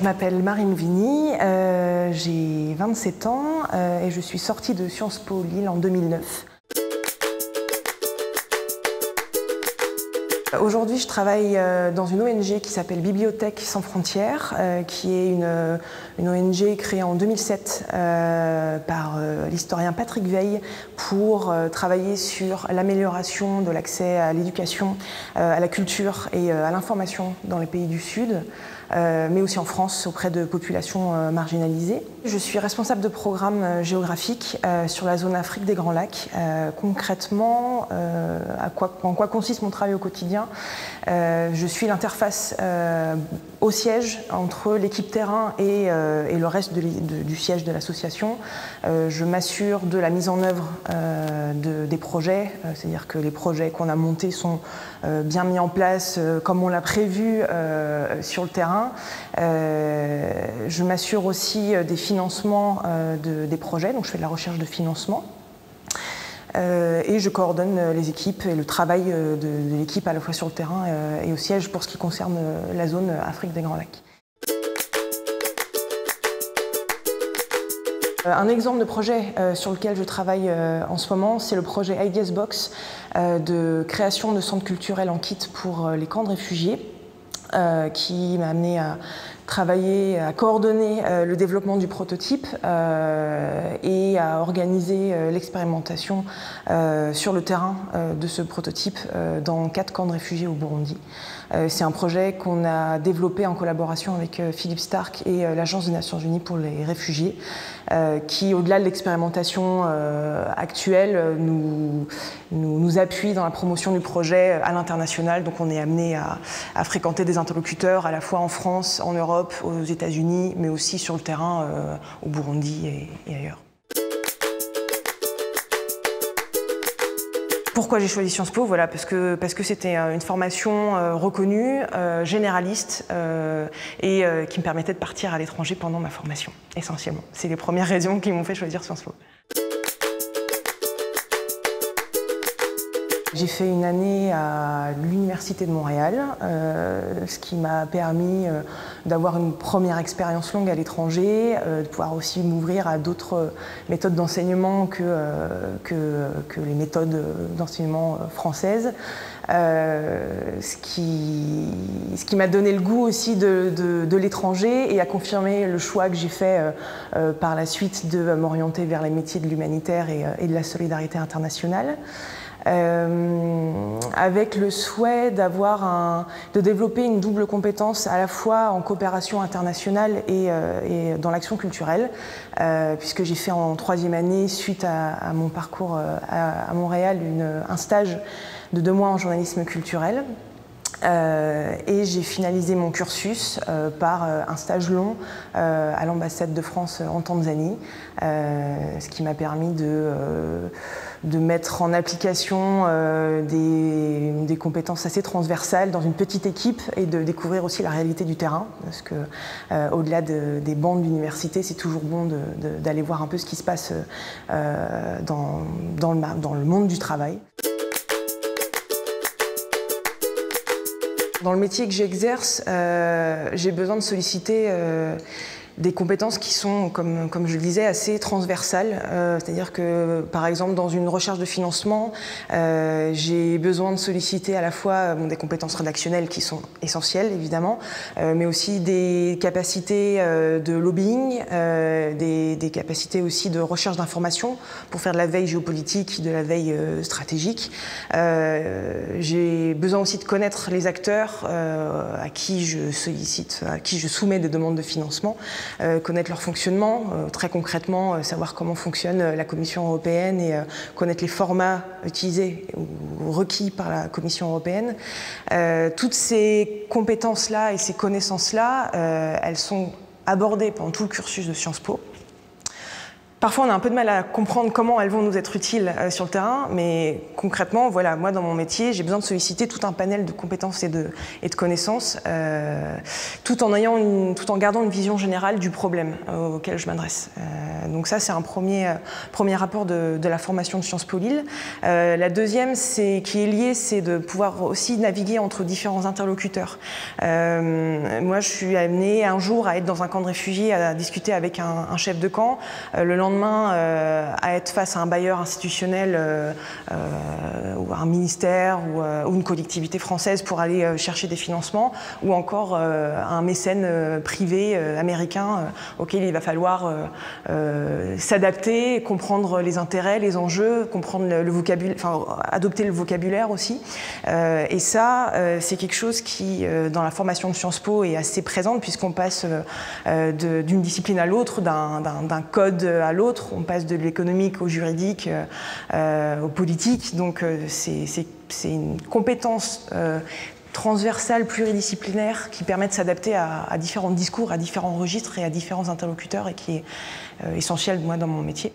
Je m'appelle Marine Vigny, j'ai 27 ans et je suis sortie de Sciences Po Lille en 2009. Aujourd'hui, je travaille dans une ONG qui s'appelle Bibliothèques sans frontières, qui est une ONG créée en 2007 par l'historien Patrick Veil pour travailler sur l'amélioration de l'accès à l'éducation, à la culture et à l'information dans les pays du Sud, mais aussi en France auprès de populations marginalisées. Je suis responsable de programme géographique sur la zone Afrique des Grands Lacs. Concrètement, en quoi consiste mon travail au quotidien? Je suis l'interface au siège entre l'équipe terrain et le reste du siège de l'association. Je m'assure de la mise en œuvre des projets, c'est-à-dire que les projets qu'on a montés sont bien mis en place comme on l'a prévu sur le terrain. Je m'assure aussi des financements des projets, donc je fais de la recherche de financement. Et je coordonne les équipes et le travail de l'équipe à la fois sur le terrain et au siège pour ce qui concerne la zone Afrique des Grands Lacs. Un exemple de projet sur lequel je travaille en ce moment, c'est le projet Ideas Box de création de centres culturels en kit pour les camps de réfugiés, qui m'a amené à travailler, à coordonner le développement du prototype et à organiser l'expérimentation sur le terrain de ce prototype dans 4 camps de réfugiés au Burundi. C'est un projet qu'on a développé en collaboration avec Philippe Stark et l'Agence des Nations Unies pour les réfugiés, qui, au-delà de l'expérimentation actuelle, nous appuie dans la promotion du projet à l'international. Donc on est amené à fréquenter des interlocuteurs à la fois en France, en Europe, aux États-Unis, mais aussi sur le terrain au Burundi et ailleurs. Pourquoi j'ai choisi Sciences Po? Voilà, parce que c'était une formation reconnue, généraliste et qui me permettait de partir à l'étranger pendant ma formation, essentiellement. C'est les premières raisons qui m'ont fait choisir Sciences Po. J'ai fait une année à l'Université de Montréal, ce qui m'a permis d'avoir une première expérience longue à l'étranger, de pouvoir aussi m'ouvrir à d'autres méthodes d'enseignement que les méthodes d'enseignement françaises. Ce qui m'a donné le goût aussi de l'étranger et a confirmé le choix que j'ai fait par la suite de m'orienter vers les métiers de l'humanitaire et de la solidarité internationale. Avec le souhait de développer une double compétence à la fois en coopération internationale et dans l'action culturelle, puisque j'ai fait en 3e année, suite à mon parcours à Montréal, un stage de 2 mois en journalisme culturel. Et j'ai finalisé mon cursus par un stage long à l'ambassade de France en Tanzanie, ce qui m'a permis de mettre en application des compétences assez transversales dans une petite équipe et de découvrir aussi la réalité du terrain, parce que au-delà des bancs d'université, c'est toujours bon d'aller voir un peu ce qui se passe dans le monde du travail. Dans le métier que j'exerce, j'ai besoin de solliciter des compétences qui sont, comme je le disais, assez transversales. C'est-à-dire que, par exemple, dans une recherche de financement, j'ai besoin de solliciter à la fois des compétences rédactionnelles qui sont essentielles, évidemment, mais aussi des capacités de lobbying, des capacités aussi de recherche d'informations pour faire de la veille géopolitique, de la veille stratégique. J'ai besoin aussi de connaître les acteurs à qui je sollicite, à qui je soumets des demandes de financement. Connaître leur fonctionnement, très concrètement, savoir comment fonctionne la Commission européenne et connaître les formats utilisés ou requis par la Commission européenne. Toutes ces compétences-là et ces connaissances-là, elles sont abordées pendant tout le cursus de Sciences Po. Parfois, on a un peu de mal à comprendre comment elles vont nous être utiles sur le terrain, mais concrètement, voilà, moi, dans mon métier, j'ai besoin de solliciter tout un panel de compétences et de connaissances, tout en gardant une vision générale du problème auquel je m'adresse. Donc ça, c'est un premier rapport de la formation de Sciences Po Lille. La deuxième, qui est liée, c'est de pouvoir aussi naviguer entre différents interlocuteurs. Moi, je suis amenée un jour à être dans un camp de réfugiés, à discuter avec un chef de camp. Le lendemain, à être face à un bailleur institutionnel ou un ministère ou une collectivité française pour aller chercher des financements, ou encore un mécène privé américain auquel il va falloir s'adapter, comprendre les intérêts, les enjeux, comprendre le vocabulaire, enfin, adopter le vocabulaire aussi. Et ça, c'est quelque chose qui, dans la formation de Sciences Po, est assez présente, puisqu'on passe d'une discipline à l'autre, d'un code à l'autre, on passe de l'économique au juridique, au politique. Donc c'est une compétence transversale, pluridisciplinaire, qui permet de s'adapter à différents discours, à différents registres et à différents interlocuteurs, et qui est essentielle, moi, dans mon métier.